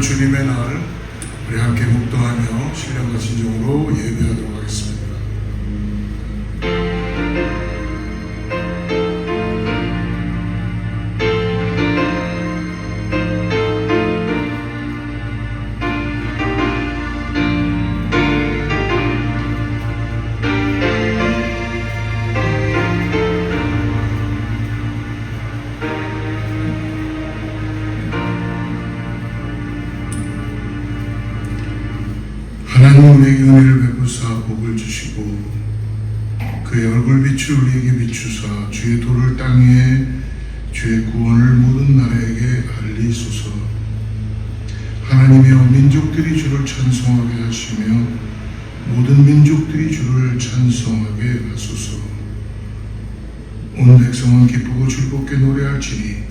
주님의 날 우리 함께 묵도하며 신령과 진정으로 예배하도록 하겠습니다. 하나님 우리에게 은혜를 베푸사 복을 주시고 그의 얼굴빛을 우리에게 비추사 주의 도를 땅 위에 주의 구원을 모든 나라에게 알리소서. 하나님이여 민족들이 주를 찬송하게 하시며 모든 민족들이 주를 찬송하게 하소서. 온 백성은 기쁘고 즐겁게 노래할지니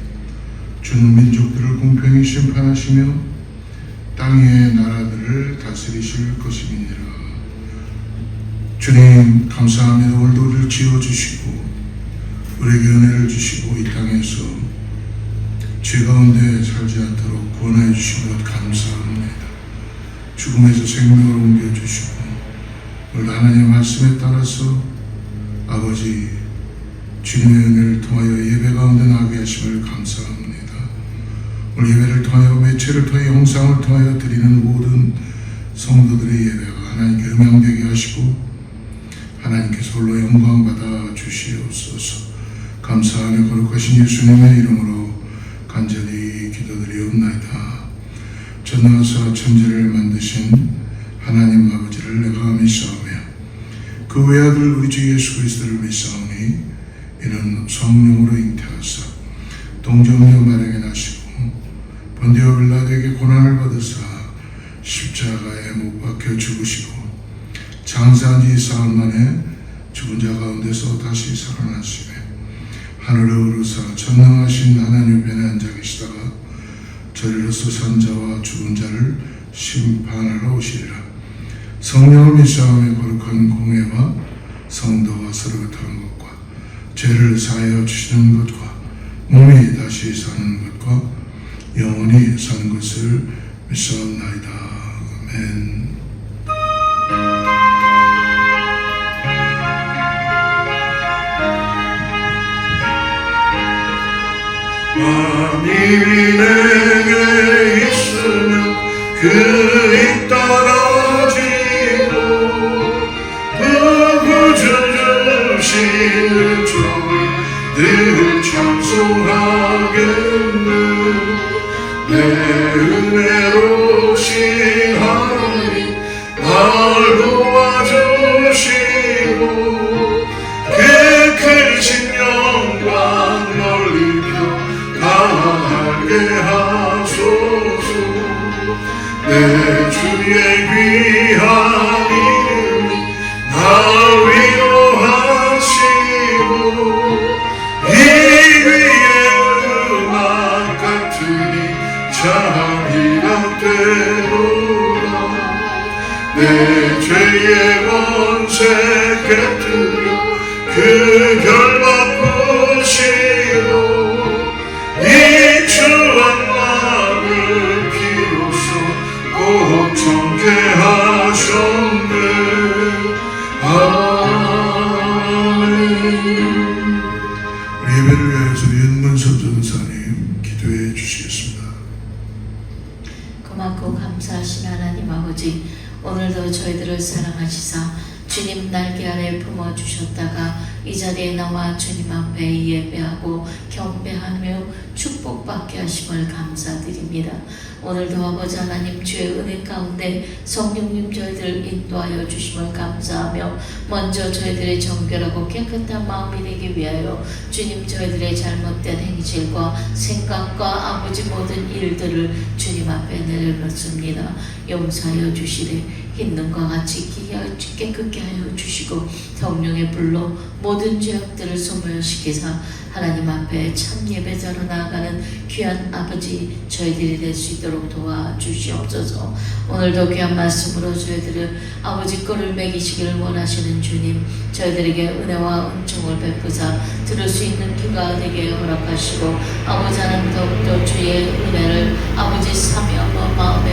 주는 민족들을 공평히 심판하시며 땅 위의 나라들을 다스리실 것이니라. 주님 감사합니다. 오늘도 우리를 지어주시고 우리에게 은혜를 주시고 이 땅에서 죄 가운데 살지 않도록 구원해 주신 것 감사합니다. 죽음에서 생명을 옮겨주시고 오늘 하나님의 말씀에 따라서 아버지 주님의 은혜를 통하여 예배 가운데 나가게 하심을 감사합니다. 오늘 예배를 통하여 매체를 통하여 영상을 통하여 드리는 모든 성도들의 예배가 하나님께 음양되게 하시고 하나님께서 홀로 영광 받아 주시옵소서. 감사하며 거룩하신 예수님의 이름으로 간절히 기도드리옵나이다. 전능하사 천지를 만드신 하나님 아버지를 내가 믿사오며 그 외아들 우리 주 예수 그리스도를 믿사오니 이는 성령으로 잉태하사 동정녀 마량에 나시고 본디오 빌라도에게 고난을 받으사 십자가에 못 박혀 죽으시고 장사한 지 사흘 만에 죽은 자 가운데서 다시 살아나시며 하늘에 오르사 전능하신 하나님 우편에 앉아 계시다가 저리로서 산 자와 죽은 자를 심판하러 오시리라. 성령을 믿사오며 거룩한 공회와 성도와 서로 교통하는 것과 죄를 사하여 주시는 것과 몸이 다시 사는 것과 영원히 사는 것을 믿사옵나이다. 아멘. 만일이 내게 있으면 그리 떨어지고 구주 주시는 주를 늘 찬송하겠네. 내 은혜로우신 하나님 날 도와주시고 그 크신 영광 넓히며 가게 하소서. 내 주의 귀한 이름이 날 위로하시고 이 위에 음악 같으니 자희랑 되도다. 내 죄의 권세 깨뜨려 그 결 바꾸시고 이 주한 나를 비로소 꼭 정케 하셨네. 아멘. 우리 예배를 위하여서 윤문섭 전사님 기도해 주시겠습니다. 고맙고 감사하신 하나님 아버지, 오늘도 저희들을 사랑하시사 주님 날개 아래 품어주셨다가 이 자리에 나와 주님 앞에 예배하고 경배하며 축복받게 하심을 감사드립니다. 오늘도 아버지 하나님 주의 은혜 가운데 성령님 저희들을 인도하여 주심을 감사하며 먼저 저희들의 정결하고 깨끗한 마음이 되기 위하여 주님 저희들의 잘못된 행실과 생각과 아버지 모든 일들을 주님 앞에 내려놓습니다. 용서하여 주시되 흰 눈과 같이 깨끗게 하여 주시고 성령의 불로 모든 죄악들을 소멸시키사 하나님 앞에 참 예배자로 나아가는 귀한 아버지 저희들이 될 수 있도록 도와주시옵소서. 오늘도 귀한 말씀으로 저희들을 아버지 꼴을 먹이시기를 원하시는 주님, 저희들에게 은혜와 은총을 베푸사 들을 수 있는 귀가 되게 허락하시고 아버지 하나님 더욱더 주의 은혜를 아버지 사명과 마음에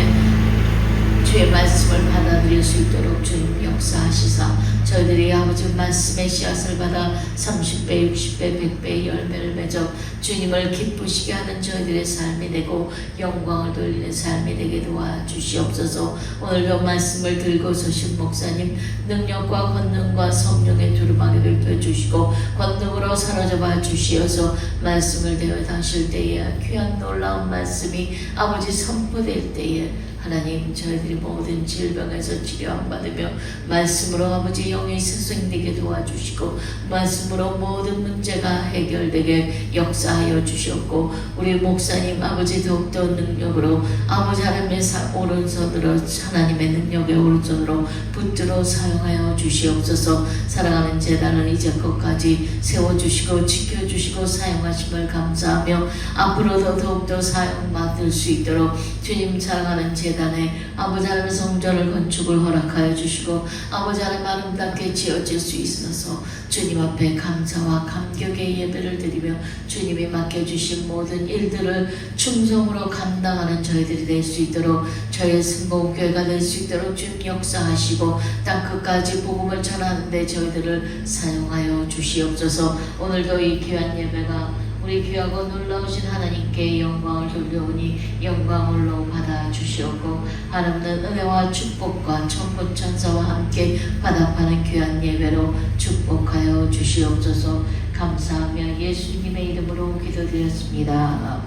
아버지 말씀의 씨앗을 받아 30배, 60배, 100배의 열매를 맺어 주님을 기쁘시게 하는 저희들의 삶이 되고 영광을 돌리는 삶이 되게 도와주시옵소서. 오늘도 말씀을 들고 서신 목사님 능력과 권능과 성령의 두루마리를 펴주시고 권능으로 사로잡아 주시어서 말씀을 대어 하실 때에 귀한 놀라운 말씀이 아버지 선포될 때에 하나님 저희들이 모든 질병에서 치료받으며 말씀으로 아버지 영이 스승되게 도와주시고 말씀으로 모든 문제가 해결되게 역사하여 주셨고 우리 목사님 아버지 더욱더 능력으로 아버지 하나님의 오른손으로 하나님의 능력의 오른손으로 붙들어 사용하여 주시옵소서. 사랑하는 재단을 이제껏까지 세워주시고 지켜주시고 사용하심을 감사하며 앞으로도 더욱더 사용받을 수 있도록 주님 사랑하는 재단에 아버지 하나님의 성전을 건축을 허락하여 주시고 아버지 하나님 아름답게 지어질 수 있어서 주님 앞에 감사와 감격의 예배를 드리며 주님이 맡겨주신 모든 일들을 충성으로 감당하는 저희들이 될 수 있도록 저희의 승공교회가 될 수 있도록 주님 역사하시고 땅 끝까지 복음을 전하는데 저희들을 사용하여 주시옵소서. 오늘도 이 귀한 예배가 우리 귀하고 놀라우신 하나님께 영광을 돌려오니 영광을로 받아 주시옵고 하나님은 은혜와 축복과 천군 천사와 함께 화답하는 귀한 예배로 축복하여 주시옵소서. 감사하며 예수님의 이름으로 기도드렸습니다.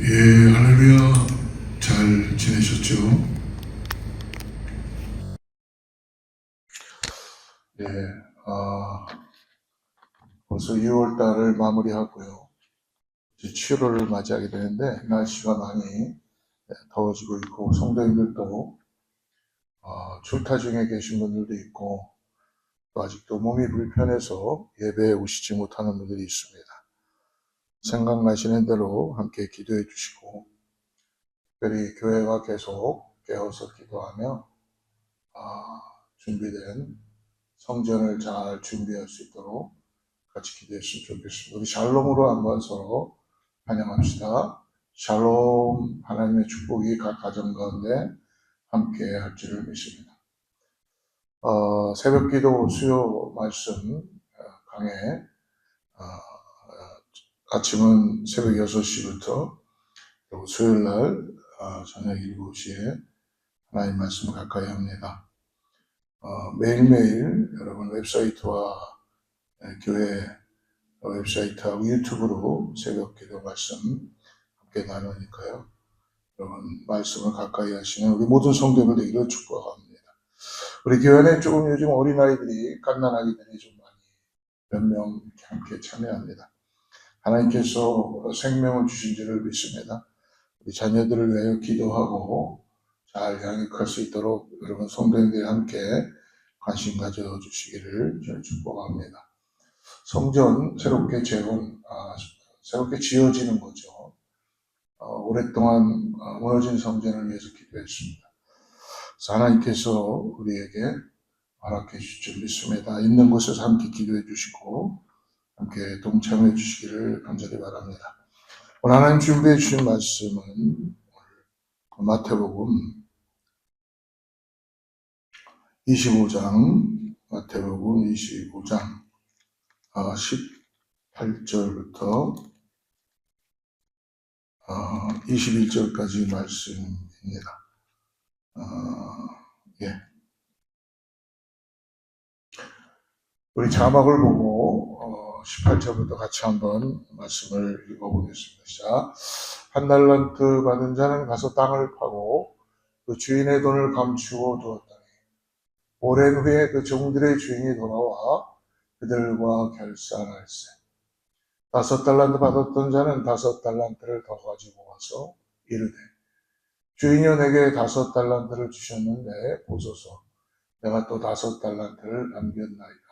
예, 할렐루야. 잘 지내셨죠? 예, 벌써 6월 달을 마무리하고요. 이제 7월을 맞이하게 되는데 날씨가 많이 더워지고 있고 성도님들도 출타 중에 계신 분들도 있고 또 아직도 몸이 불편해서 예배에 오시지 못하는 분들이 있습니다. 생각나시는 대로 함께 기도해 주시고 특별히 교회가 계속 깨어서 기도하며 준비된 성전을 잘 준비할 수 있도록 같이 기도했으면 좋겠습니다. 우리 샬롬으로 한번 서로 환영합시다. 샬롬. 하나님의 축복이 각 가정 가운데 함께 할 줄을 믿습니다. 새벽 기도 수요 말씀 강해 아침은 새벽 6시부터 그리고 수요일날 저녁 7시에 하나님 말씀을 가까이 합니다. 매일매일 여러분 웹사이트와 교회 웹사이트하고 유튜브로 새벽 기도 말씀 함께 나누니까요. 여러분 말씀을 가까이 하시는 우리 모든 성도들 되기를 축복합니다. 우리 교회 안에 조금 요즘 어린아이들이 갓난아기들이 좀 많이 몇 명 함께 참여합니다. 하나님께서 생명을 주신 줄을 믿습니다. 우리 자녀들을 위하여 기도하고 잘 양육할 수 있도록 여러분 성도님들이 함께 관심 가져주시기를 저는 축복합니다. 성전 새롭게 새롭게 지어지는 거죠. 오랫동안 무너진 성전을 위해서 기도했습니다. 그래서 하나님께서 우리에게 허락해 주실 줄 믿습니다. 있는 곳에서 함께 기도해 주시고 함께 동참해 주시기를 간절히 바랍니다. 오늘 하나님 준비해 주신 말씀은 마태복음 25장 마태복음 25장 18절부터 21절까지 말씀입니다. 우리 자막을 보고 18절부터 같이 한번 말씀을 읽어보겠습니다. 시작. 한 달란트 받은 자는 가서 땅을 파고 그 주인의 돈을 감추어 두었다니 오랜 후에 그 종들의 주인이 돌아와 그들과 결산할세. 5달란트 받았던 자는 5달란트를 더 가지고 와서 이르되 주인이여 내게 5달란트를 주셨는데 보소서 내가 또 5달란트를 남겼나이다.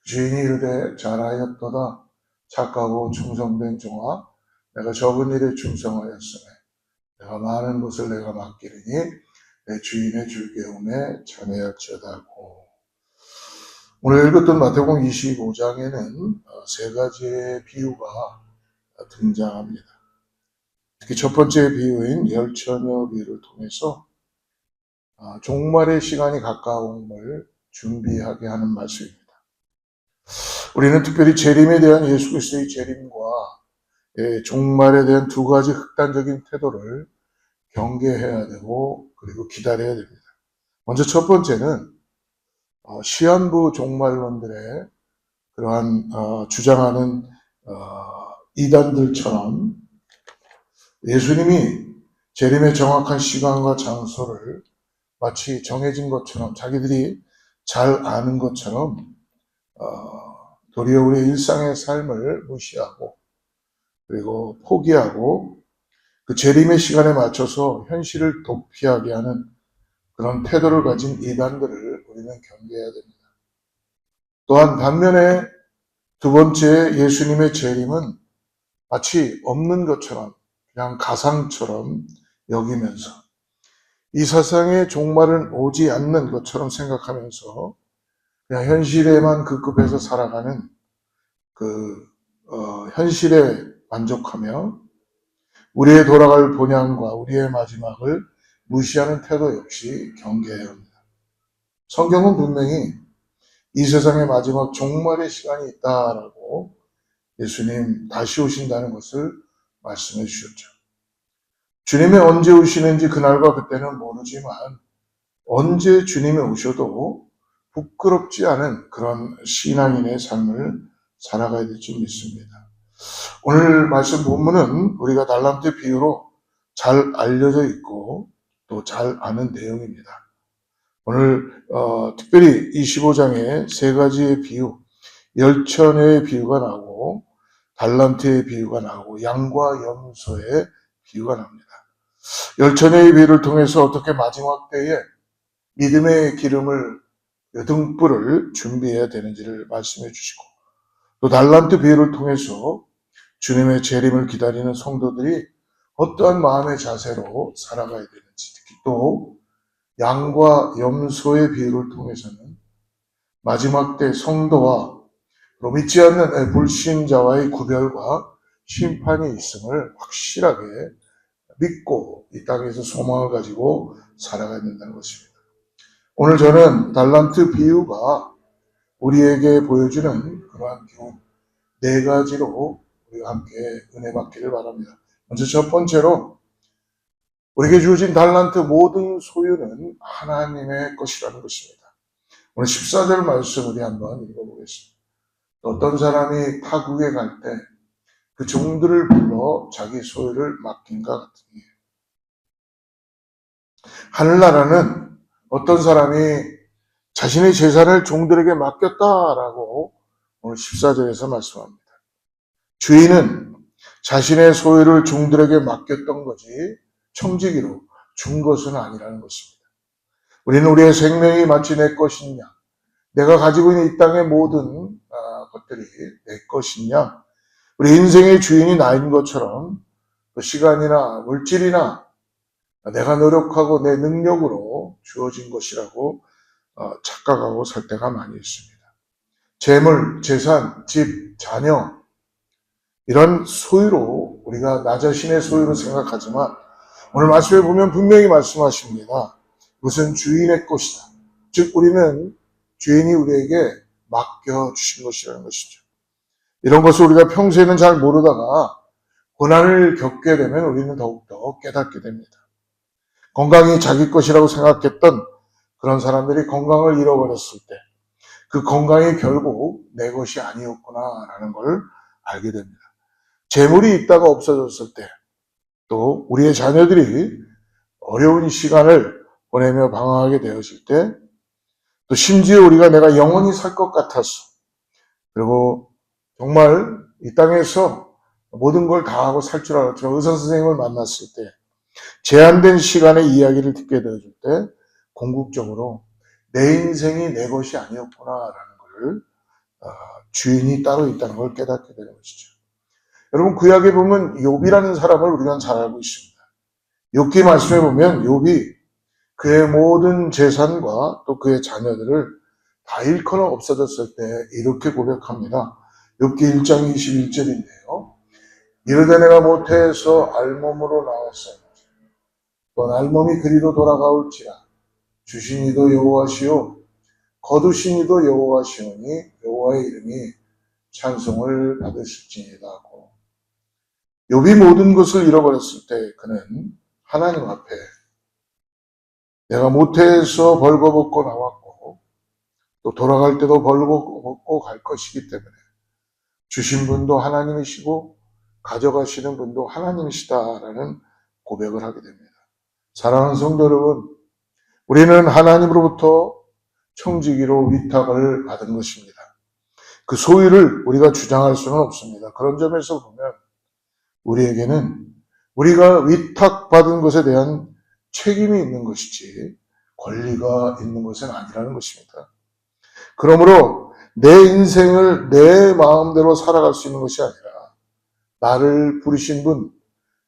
주인이 이르되 잘하였도다. 착하고 충성된 종아 내가 적은 일에 충성하였으며 내가 많은 것을 내가 맡기리니 내 주인의 즐거움에 참여할지어다 하고 오늘 읽었던 마태복음 25장에는 세 가지의 비유가 등장합니다. 특히 첫 번째 비유인 열처녀 비유를 통해서 종말의 시간이 가까움을 준비하게 하는 말씀입니다. 우리는 특별히 재림에 대한 예수 그리스도의 재림과 종말에 대한 두 가지 극단적인 태도를 경계해야 되고 그리고 기다려야 됩니다. 먼저 첫 번째는 시한부 종말론들의 그러한 주장하는 이단들처럼 예수님이 재림의 정확한 시간과 장소를 마치 정해진 것처럼 자기들이 잘 아는 것처럼 도리어 우리의 일상의 삶을 무시하고 그리고 포기하고 그 재림의 시간에 맞춰서 현실을 도피하게 하는 그런 태도를 가진 이단들을 우리는 경계해야 됩니다. 또한 반면에 두 번째 예수님의 재림은 마치 없는 것처럼 그냥 가상처럼 여기면서 이 세상의 종말은 오지 않는 것처럼 생각하면서 그냥 현실에만 급급해서 살아가는 현실에 만족하며 우리의 돌아갈 본향과 우리의 마지막을 무시하는 태도 역시 경계해야 합니다. 성경은 분명히 이 세상의 마지막 종말의 시간이 있다라고 예수님 다시 오신다는 것을 말씀해 주셨죠. 주님이 언제 오시는지 그날과 그때는 모르지만 언제 주님이 오셔도 부끄럽지 않은 그런 신앙인의 삶을 살아가야 될 줄 믿습니다. 오늘 말씀 본문은 우리가 달란트 비유로 잘 알려져 있고 또 잘 아는 내용입니다. 오늘 특별히 25장에 세 가지의 비유, 열처녀의 비유가 나오고 달란트의 비유가 나오고 양과 염소의 비유가 나옵니다. 열처녀의 비유를 통해서 어떻게 마지막 때에 믿음의 기름을 등불을 준비해야 되는지를 말씀해 주시고 또 달란트 비유를 통해서 주님의 재림을 기다리는 성도들이 어떠한 마음의 자세로 살아가야 되는지 특히 또 양과 염소의 비유를 통해서는 마지막 때 성도와 믿지 않는 불신자와의 구별과 심판이 있음을 확실하게 믿고 이 땅에서 소망을 가지고 살아가야 된다는 것입니다. 오늘 저는 달란트 비유가 우리에게 보여주는 그러한 교훈 네 가지로 우리가 함께 은혜 받기를 바랍니다. 먼저 첫 번째로 우리에게 주어진 달란트 모든 소유는 하나님의 것이라는 것입니다. 오늘 14절 말씀 우리 한번 읽어보겠습니다. 어떤 사람이 타국에 갈 때 그 종들을 불러 자기 소유를 맡긴과 같으니 하늘나라는 어떤 사람이 자신의 재산을 종들에게 맡겼다라고 오늘 14절에서 말씀합니다. 주인은 자신의 소유를 종들에게 맡겼던 거지 청지기로 준 것은 아니라는 것입니다. 우리는 우리의 생명이 마치 내 것이냐, 내가 가지고 있는 이 땅의 모든 것들이 내 것이냐, 우리 인생의 주인이 나인 것처럼 시간이나 물질이나 내가 노력하고 내 능력으로 주어진 것이라고 착각하고 살 때가 많이 있습니다. 재물, 재산, 집, 자녀 이런 소유로 우리가 나 자신의 소유로 생각하지만 오늘 말씀에 보면 분명히 말씀하십니다. 이것은 주인의 것이다. 즉 우리는 주인이 우리에게 맡겨주신 것이라는 것이죠. 이런 것을 우리가 평소에는 잘 모르다가 고난을 겪게 되면 우리는 더욱더 깨닫게 됩니다. 건강이 자기 것이라고 생각했던 그런 사람들이 건강을 잃어버렸을 때 그 건강이 결국 내 것이 아니었구나라는 걸 알게 됩니다. 재물이 있다가 없어졌을 때 또 우리의 자녀들이 어려운 시간을 보내며 방황하게 되었을 때 또 심지어 우리가 내가 영원히 살 것 같아서 그리고 정말 이 땅에서 모든 걸 다 하고 살 줄 알았지만 의사 선생님을 만났을 때 제한된 시간의 이야기를 듣게 되어줄 때 궁극적으로 내 인생이 내 것이 아니었구나라는 걸 주인이 따로 있다는 걸 깨닫게 되는 것이죠. 여러분 구약에 보면 욥이라는 사람을 우리가 잘 알고 있습니다. 욥기 말씀에 보면 욥이 그의 모든 재산과 또 그의 자녀들을 다 잃거나 없어졌을 때 이렇게 고백합니다. 욥기 1장 21절인데요. 이르되 내가 모태에서 알몸으로 나왔사오니 또 알몸이 그리로 돌아가올지라 주신 이도 여호와시요 거두신 이도 여호와시오니 여호와의 이름이 찬송을 받으실지니이다 하고, 욥이 모든 것을 잃어버렸을 때 그는 하나님 앞에 내가 모태에서 벌거벗고 나왔고 또 돌아갈 때도 벌거벗고 갈 것이기 때문에 주신 분도 하나님이시고 가져가시는 분도 하나님이시다라는 고백을 하게 됩니다. 사랑하는 성도 여러분, 우리는 하나님으로부터 청지기로 위탁을 받은 것입니다. 그 소유를 우리가 주장할 수는 없습니다. 그런 점에서 보면 우리에게는 우리가 위탁받은 것에 대한 책임이 있는 것이지 권리가 있는 것은 아니라는 것입니다. 그러므로 내 인생을 내 마음대로 살아갈 수 있는 것이 아니라 나를 부르신 분,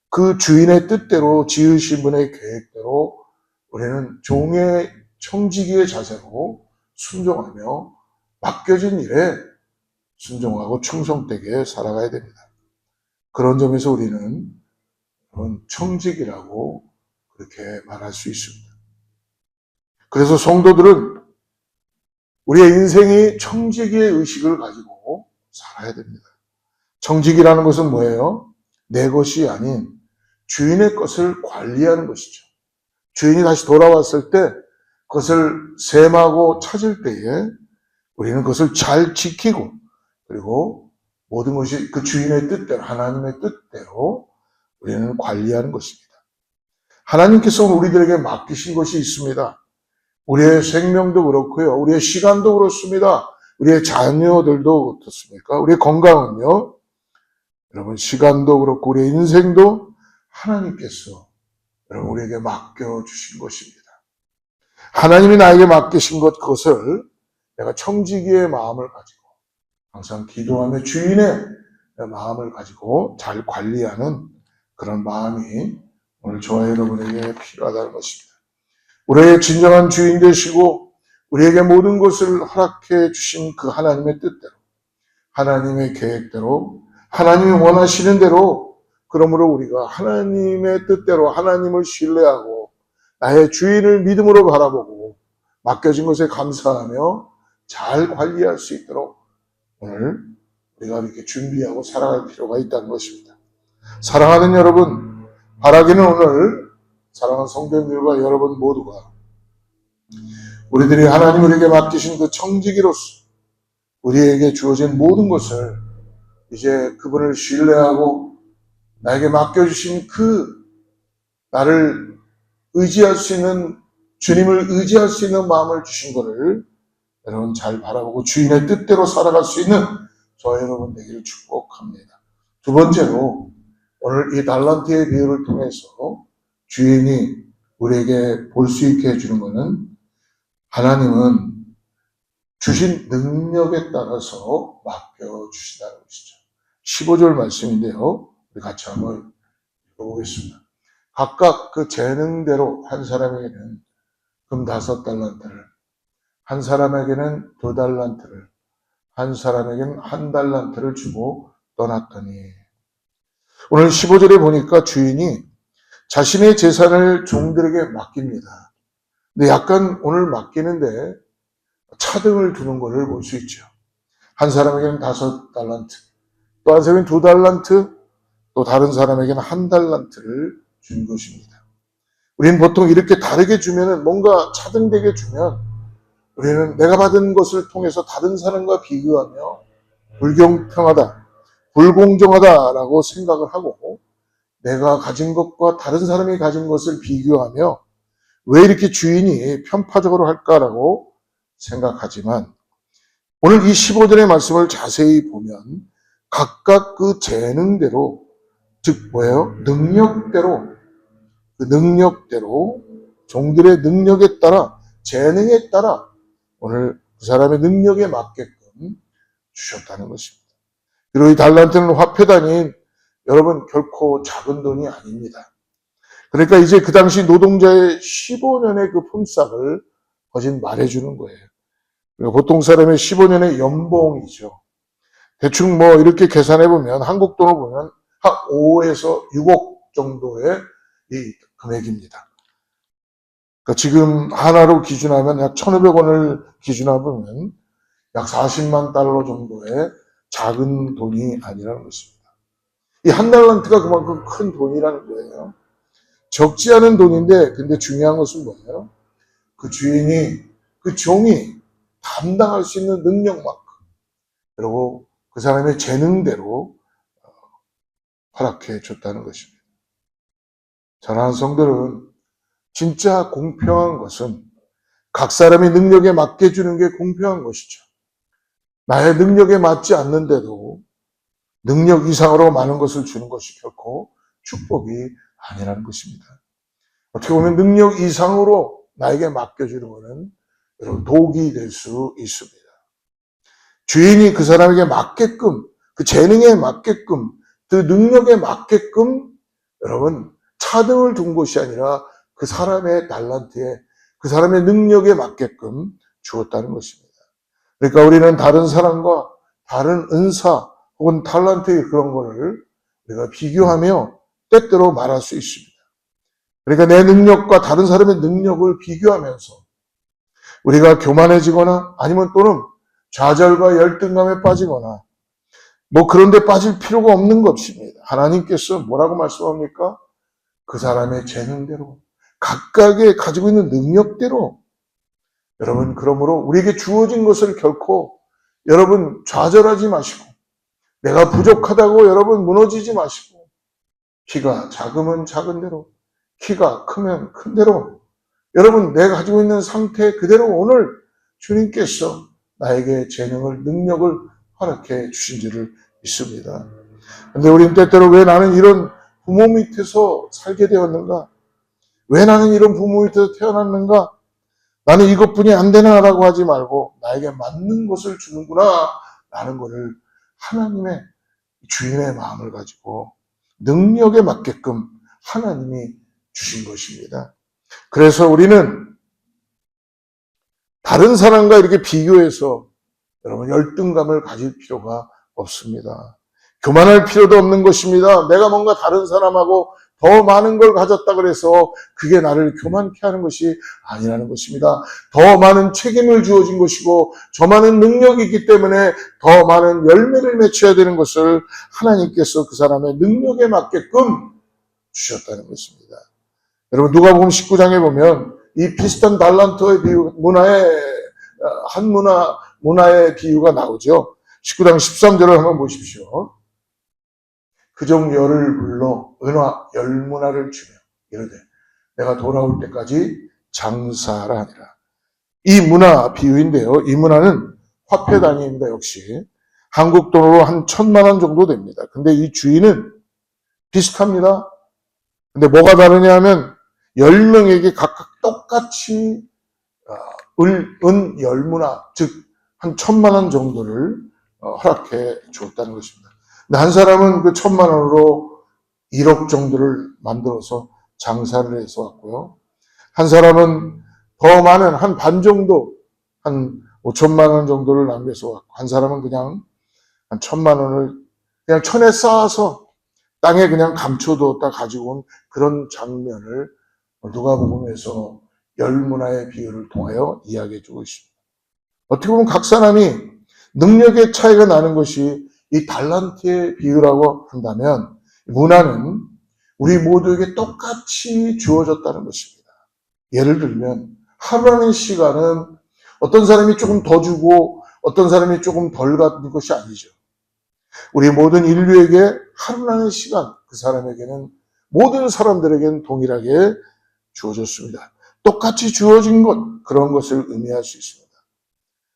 그 주인의 뜻대로 지으신 분의 계획대로 우리는 종의 청지기의 자세로 순종하며 맡겨진 일에 순종하고 충성되게 살아가야 됩니다. 그런 점에서 우리는 청지기라고 그렇게 말할 수 있습니다. 그래서 성도들은 우리의 인생이 청지기의 의식을 가지고 살아야 됩니다. 청지기라는 것은 뭐예요? 내 것이 아닌 주인의 것을 관리하는 것이죠. 주인이 다시 돌아왔을 때 그것을 셈하고 찾을 때에 우리는 그것을 잘 지키고, 그리고 모든 것이 그 주인의 뜻대로, 하나님의 뜻대로 우리는 관리하는 것입니다. 하나님께서 우리들에게 맡기신 것이 있습니다. 우리의 생명도 그렇고요. 우리의 시간도 그렇습니다. 우리의 자녀들도 어떻습니까? 우리의 건강은요. 여러분, 시간도 그렇고 우리의 인생도 하나님께서 여러분 우리에게 맡겨주신 것입니다. 하나님이 나에게 맡기신 것, 그것을 내가 청지기의 마음을 가지고 항상 기도하며 주인의 마음을 가지고 잘 관리하는 그런 마음이 오늘 저와 여러분에게 필요하다는 것입니다. 우리의 진정한 주인 되시고 우리에게 모든 것을 허락해 주신 그 하나님의 뜻대로, 하나님의 계획대로, 하나님이 원하시는 대로, 그러므로 우리가 하나님의 뜻대로 하나님을 신뢰하고 나의 주인을 믿음으로 바라보고 맡겨진 것에 감사하며 잘 관리할 수 있도록 오늘 우리가 이렇게 준비하고 살아갈 필요가 있다는 것입니다. 사랑하는 여러분, 바라기는 오늘 사랑하는 성도님들과 여러분 모두가 우리들이 하나님 우리에게 맡기신 그 청지기로서 우리에게 주어진 모든 것을 이제 그분을 신뢰하고 나에게 맡겨주신 그 나를 의지할 수 있는, 주님을 의지할 수 있는 마음을 주신 것을 여러분 잘 바라보고 주인의 뜻대로 살아갈 수 있는 저와 여러분 되기를 축복합니다. 두 번째로 오늘 이 달란트의 비유를 통해서 주인이 우리에게 볼 수 있게 해주는 것은 하나님은 주신 능력에 따라서 맡겨주신다는 것이죠. 15절 말씀인데요. 우리 같이 한번 읽어보겠습니다. 각각 그 재능대로 한 사람에게는 금 5달란트를, 한 사람에게는 2달란트를, 한 사람에게는 1달란트를 주고 떠났더니, 오늘 15절에 보니까 주인이 자신의 재산을 종들에게 맡깁니다. 근데 약간 오늘 맡기는데 차등을 두는 것을 볼 수 있죠. 한 사람에게는 5달란트, 또 한 사람에게는 2달란트, 또 다른 사람에게는 1달란트를 준 것입니다. 우리는 보통 이렇게 다르게 주면은, 뭔가 차등되게 주면 우리는 내가 받은 것을 통해서 다른 사람과 비교하며 불공평하다, 불공정하다라고 생각을 하고, 내가 가진 것과 다른 사람이 가진 것을 비교하며 왜 이렇게 주인이 편파적으로 할까라고 생각하지만, 오늘 이 15절의 말씀을 자세히 보면 각각 그 재능대로, 즉 뭐예요? 능력대로, 그 능력대로, 종들의 능력에 따라, 재능에 따라 오늘 그 사람의 능력에 맞게끔 주셨다는 것입니다. 그리고 이 달란트는 화폐 단위인, 여러분, 결코 작은 돈이 아닙니다. 그러니까 이제 그 당시 노동자의 15년의 그 품삯을 거진 말해주는 거예요. 보통 사람의 15년의 연봉이죠. 대충 이렇게 계산해 보면, 한국 돈으로 보면 한 5에서 6억 정도의 이 금액입니다. 그러니까 지금 하나로 기준하면 약 1,500원을 기준하면 약 40만 달러 정도의 작은 돈이 아니라는 것입니다. 이 한 달란트가 그만큼 큰 돈이라는 거예요. 적지 않은 돈인데, 근데 중요한 것은 뭐예요? 그 주인이, 그 종이 감당할 수 있는 능력만큼, 그리고 그 사람의 재능대로 허락해 줬다는 것입니다. 사랑하는 성도들은 진짜 공평한 것은 각 사람의 능력에 맞게 주는 게 공평한 것이죠. 나의 능력에 맞지 않는데도 능력 이상으로 많은 것을 주는 것이 결코 축복이 아니라는 것입니다. 어떻게 보면 능력 이상으로 나에게 맡겨주는 것은 여러분 독이 될 수 있습니다. 주인이 그 사람에게 맞게끔, 그 재능에 맞게끔, 그 능력에 맞게끔 여러분 차등을 둔 것이 아니라 그 사람의 달란트에, 그 사람의 능력에 맞게끔 주었다는 것입니다. 그러니까 우리는 다른 사람과 다른 은사 혹은 달란트의 그런 거를 우리가 비교하며 때때로 말할 수 있습니다. 그러니까 내 능력과 다른 사람의 능력을 비교하면서 우리가 교만해지거나 아니면 또는 좌절과 열등감에 빠지거나 그런 데 빠질 필요가 없는 것입니다. 하나님께서 뭐라고 말씀합니까? 그 사람의 재능대로, 각각의 가지고 있는 능력대로 여러분, 그러므로 우리에게 주어진 것을 결코 여러분 좌절하지 마시고, 내가 부족하다고 여러분 무너지지 마시고, 키가 작으면 작은 대로, 키가 크면 큰 대로 여러분 내가 가지고 있는 상태 그대로 오늘 주님께서 나에게 재능을, 능력을 허락해 주신 줄을 믿습니다. 근데 우리는 때때로 왜 나는 이런 부모 밑에서 살게 되었는가? 왜 나는 이런 부모 밑에서 태어났는가? 나는 이것뿐이 안 되나라고 하지 말고 나에게 맞는 것을 주는구나 라는 것을 하나님의 주인의 마음을 가지고 능력에 맞게끔 하나님이 주신 것입니다. 그래서 우리는 다른 사람과 이렇게 비교해서 여러분 열등감을 가질 필요가 없습니다. 교만할 필요도 없는 것입니다. 내가 뭔가 다른 사람하고 더 많은 걸 가졌다 그래서 그게 나를 교만케 하는 것이 아니라는 것입니다. 더 많은 책임을 주어진 것이고 저 많은 능력이 있기 때문에 더 많은 열매를 맺혀야 되는 것을 하나님께서 그 사람의 능력에 맞게끔 주셨다는 것입니다. 여러분 누가복음 19장에 보면 이 비슷한 달란트의 비유, 한 문화의 비유가 나오죠. 19장 13절을 한번 보십시오. 그종 열을 불러 은화 10문화를 주며 이르되 내가 돌아올 때까지 장사하라 하니라. 이 문화 비유인데요. 이 문화는 화폐 단위입니다. 역시 한국 돈으로 한 1,000만 원 정도 됩니다. 근데 이 주인은 비슷합니다. 근데 뭐가 다르냐 하면 10명에게 각각 똑같이 은 10문화, 즉 한 1,000만 원 정도를 허락해 주었다는 것입니다. 근데 한 사람은 그 1,000만 원으로 1억 정도를 만들어서 장사를 해서 왔고요. 한 사람은 더 많은 한 반 정도, 한 5천만 원 정도를 남겨서 왔고, 한 사람은 그냥 한 1,000만 원을 그냥 천에 쌓아서 땅에 그냥 감춰두었다 가지고 온 그런 장면을 누가복음에서 열문화의 비유를 통하여 이야기해 주고 있습니다. 어떻게 보면 각 사람이 능력의 차이가 나는 것이 이 달란트의 비유라고 한다면 문화는 우리 모두에게 똑같이 주어졌다는 것입니다. 예를 들면 하루라는 시간은 어떤 사람이 조금 더 주고 어떤 사람이 조금 덜 갖는 것이 아니죠. 우리 모든 인류에게 하루라는 시간, 그 사람에게는 모든 사람들에게는 동일하게 주어졌습니다. 똑같이 주어진 것, 그런 것을 의미할 수 있습니다.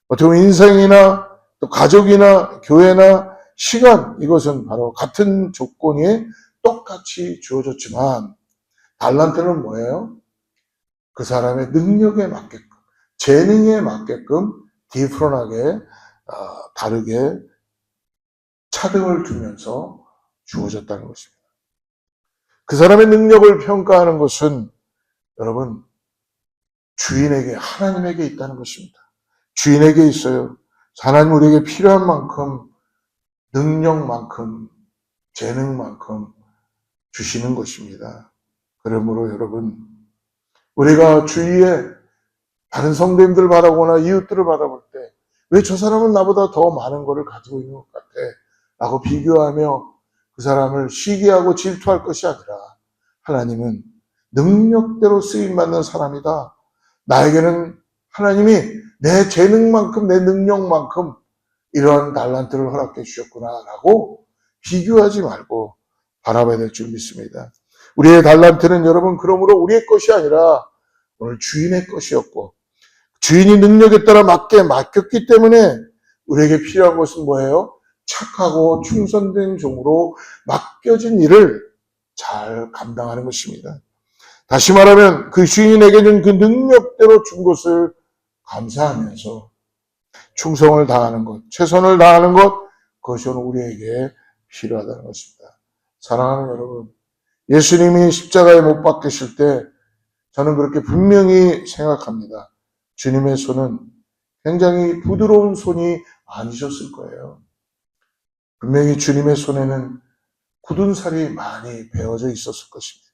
어떻게 보면 인생이나 또 가족이나 교회나 시간, 이것은 바로 같은 조건이 똑같이 주어졌지만 달란트는 뭐예요? 그 사람의 능력에 맞게끔, 재능에 맞게끔 디프런하게 다르게 차등을 두면서 주어졌다는 것입니다. 그 사람의 능력을 평가하는 것은 여러분 주인에게, 하나님에게 있다는 것입니다. 주인에게 있어요. 하나님 우리에게 필요한 만큼, 능력만큼, 재능만큼 주시는 것입니다. 그러므로 여러분, 우리가 주위에 다른 성도님들 바라보거나 이웃들을 바라볼 때 왜 저 사람은 나보다 더 많은 것을 가지고 있는 것 같아? 라고 비교하며 그 사람을 시기하고 질투할 것이 아니라 하나님은 능력대로 쓰임받는 사람이다. 나에게는 하나님이 내 재능만큼 내 능력만큼 이러한 달란트를 허락해 주셨구나라고 비교하지 말고 바라봐야 될 줄 믿습니다. 우리의 달란트는 여러분 그러므로 우리의 것이 아니라 오늘 주인의 것이었고 주인이 능력에 따라 맡겼기 때문에 우리에게 필요한 것은 뭐예요? 착하고 충성된 종으로 맡겨진 일을 잘 감당하는 것입니다. 다시 말하면 그 주인이 내게 준 그 능력대로 준 것을 감사하면서 충성을 다하는 것, 최선을 다하는 것, 그것이 오늘 우리에게 필요하다는 것입니다. 사랑하는 여러분, 예수님이 십자가에 못 박히실 때 저는 그렇게 분명히 생각합니다. 주님의 손은 굉장히 부드러운 손이 아니셨을 거예요. 분명히 주님의 손에는 굳은 살이 많이 베어져 있었을 것입니다.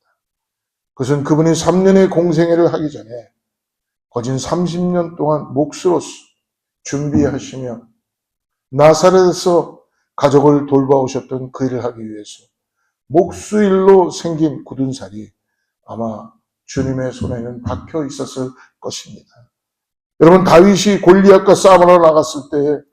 그것은 그분이 3년의 공생애를 하기 전에 거진 30년 동안 몫으로서 준비하시며 나사렛에서 가족을 돌봐오셨던 그 일을 하기 위해서 목수일로 생긴 굳은 살이 아마 주님의 손에는 박혀 있었을 것입니다. 여러분, 다윗이 골리앗과 싸움하러 나갔을 때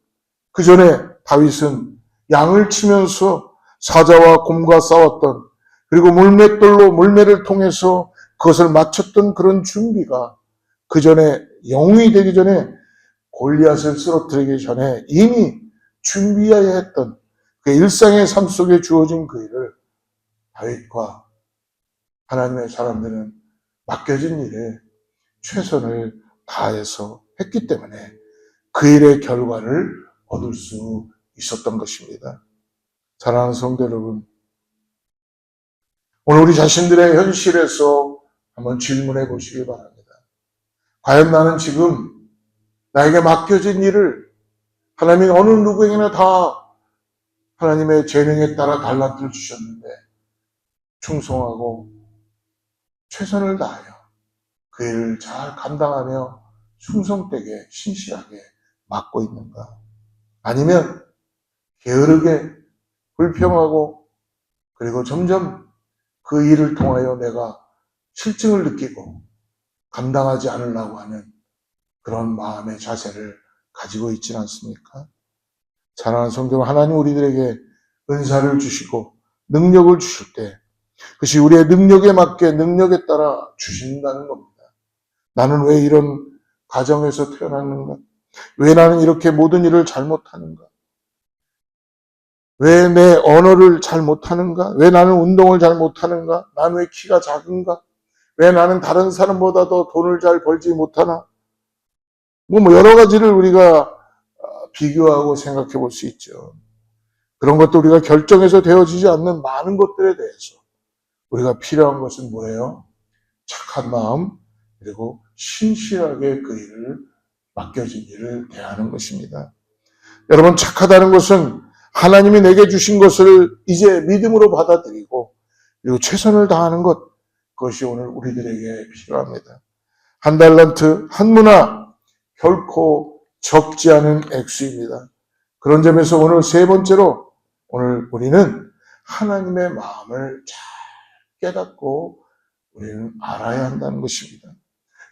그 전에 다윗은 양을 치면서 사자와 곰과 싸웠던, 그리고 물맷돌로 물매를 통해서 그것을 맞췄던 그런 준비가 그 전에 영웅이 되기 전에 골리앗을 쓰러뜨리기 전에 이미 준비해야 했던 그 일상의 삶 속에 주어진 그 일을 다윗과 하나님의 사람들은 맡겨진 일에 최선을 다해서 했기 때문에 그 일의 결과를 얻을 수 있었던 것입니다. 사랑하는 성도 여러분, 오늘 우리 자신들의 현실에서 한번 질문해 보시기 바랍니다. 과연 나는 지금 나에게 맡겨진 일을 하나님이 어느 누구에게나 다 하나님의 재능에 따라 달란트를 주셨는데 충성하고 최선을 다하여 그 일을 잘 감당하며 충성되게 신실하게 맡고 있는가? 아니면 게으르게 불평하고 그리고 점점 그 일을 통하여 내가 실증을 느끼고 감당하지 않으려고 하는 그런 마음의 자세를 가지고 있지는 않습니까? 사랑하는 성도, 하나님 우리들에게 은사를 주시고 능력을 주실 때 그것이 우리의 능력에 맞게 능력에 따라 주신다는 겁니다. 나는 왜 이런 가정에서 태어났는가? 왜 나는 이렇게 모든 일을 잘못하는가? 왜 내 언어를 잘 못하는가? 왜 나는 운동을 잘 못하는가? 나는 왜 키가 작은가? 왜 나는 다른 사람보다 더 돈을 잘 벌지 못하나? 뭐 여러 가지를 우리가 비교하고 생각해 볼 수 있죠. 그런 것도 우리가 결정해서 되어지지 않는 많은 것들에 대해서 우리가 필요한 것은 뭐예요? 착한 마음, 그리고 신실하게 그 일을 맡겨진 일을 대하는 것입니다. 여러분, 착하다는 것은 하나님이 내게 주신 것을 이제 믿음으로 받아들이고 그리고 최선을 다하는 것, 그것이 오늘 우리들에게 필요합니다. 한 달란트, 한 문화, 결코 적지 않은 액수입니다. 그런 점에서 오늘 세 번째로 오늘 우리는 하나님의 마음을 잘 깨닫고 우리는 알아야 한다는 것입니다.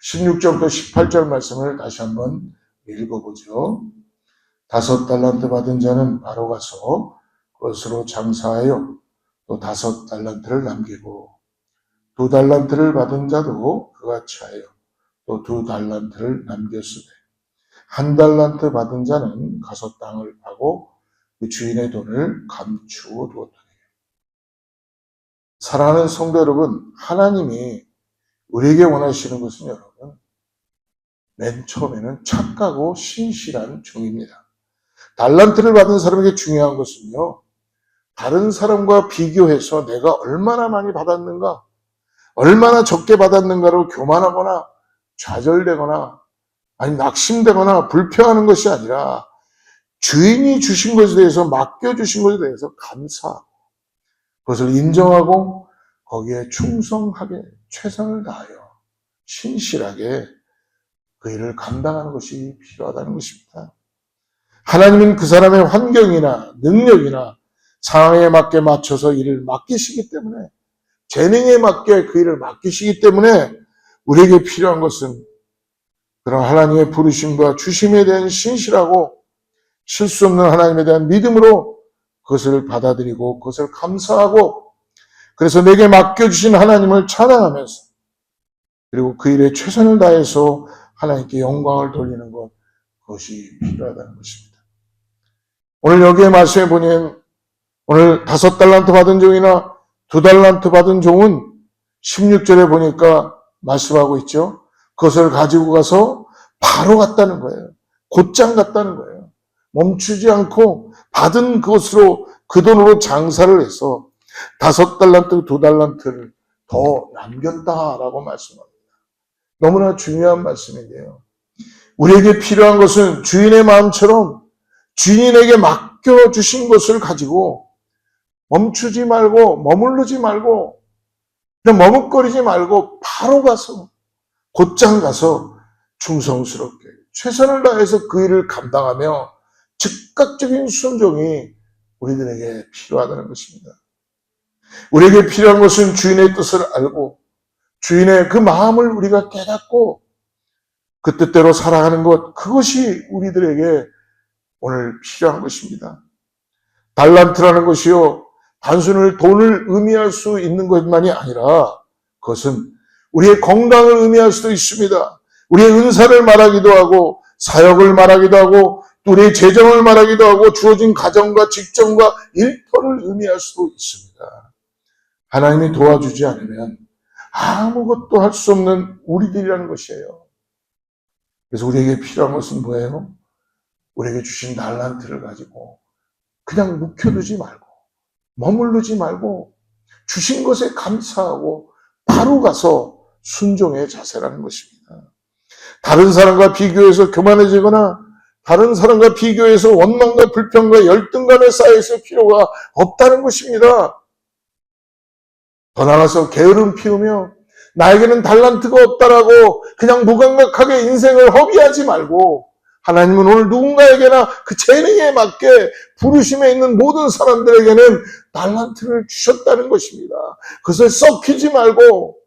16절부터 18절 말씀을 다시 한번 읽어보죠. 5달란트 받은 자는 바로 가서 그것으로 장사하여 또 5달란트를 남기고 2달란트를 받은 자도 그같이 하여 또 2달란트를 남겼으되 1달란트 받은 자는 가서 땅을 파고 그 주인의 돈을 감추어 두었더니. 사랑하는 성도 여러분, 하나님이 우리에게 원하시는 것은 여러분, 맨 처음에는 착하고 신실한 종입니다. 달란트를 받은 사람에게 중요한 것은요, 다른 사람과 비교해서 내가 얼마나 많이 받았는가, 얼마나 적게 받았는가로 교만하거나 좌절되거나 아니 낙심되거나 불평하는 것이 아니라 주인이 주신 것에 대해서, 맡겨주신 것에 대해서 감사하고 그것을 인정하고 거기에 충성하게 최선을 다하여 신실하게 그 일을 감당하는 것이 필요하다는 것입니다. 하나님은 그 사람의 환경이나 능력이나 상황에 맞게 맞춰서 일을 맡기시기 때문에, 재능에 맞게 그 일을 맡기시기 때문에 우리에게 필요한 것은 그런 하나님의 부르심과 주심에 대한 신실하고 실수 없는 하나님에 대한 믿음으로 그것을 받아들이고 그것을 감사하고, 그래서 내게 맡겨주신 하나님을 찬양하면서 그리고 그 일에 최선을 다해서 하나님께 영광을 돌리는 것, 그것이 필요하다는 것입니다. 오늘 여기에 말씀해 보니 오늘 5달란트 받은 종이나 2달란트 받은 종은 16절에 보니까 말씀하고 있죠. 그것을 가지고 가서 바로 갔다는 거예요. 곧장 갔다는 거예요. 멈추지 않고 받은 그것으로, 그 돈으로 장사를 해서 5달란트, 2달란트를 더 남겼다라고 말씀합니다. 너무나 중요한 말씀인데요. 우리에게 필요한 것은 주인의 마음처럼 주인에게 맡겨주신 것을 가지고 멈추지 말고 머무르지 말고 그냥 머뭇거리지 말고 바로 가서, 곧장 가서 충성스럽게 최선을 다해서 그 일을 감당하며 즉각적인 순종이 우리들에게 필요하다는 것입니다. 우리에게 필요한 것은 주인의 뜻을 알고 주인의 그 마음을 우리가 깨닫고 그 뜻대로 살아가는 것, 그것이 우리들에게 오늘 필요한 것입니다. 달란트라는 것이요, 단순히 돈을 의미할 수 있는 것만이 아니라 그것은 우리의 건강을 의미할 수도 있습니다. 우리의 은사를 말하기도 하고 사역을 말하기도 하고 또 우리의 재정을 말하기도 하고 주어진 가정과 직장과 일터를 의미할 수도 있습니다. 하나님이 도와주지 않으면 아무것도 할 수 없는 우리들이라는 것이에요. 그래서 우리에게 필요한 것은 뭐예요? 우리에게 주신 달란트를 가지고 그냥 묵혀두지 말고 머무르지 말고 주신 것에 감사하고 바로 가서 순종의 자세라는 것입니다. 다른 사람과 비교해서 교만해지거나 다른 사람과 비교해서 원망과 불평과 열등감에 쌓여있을 필요가 없다는 것입니다. 더 나아가서 게으름 피우며 나에게는 달란트가 없다라고 그냥 무감각하게 인생을 허비하지 말고, 하나님은 오늘 누군가에게나 그 재능에 맞게 부르심에 있는 모든 사람들에게는 달란트를 주셨다는 것입니다. 그것을 썩히지 말고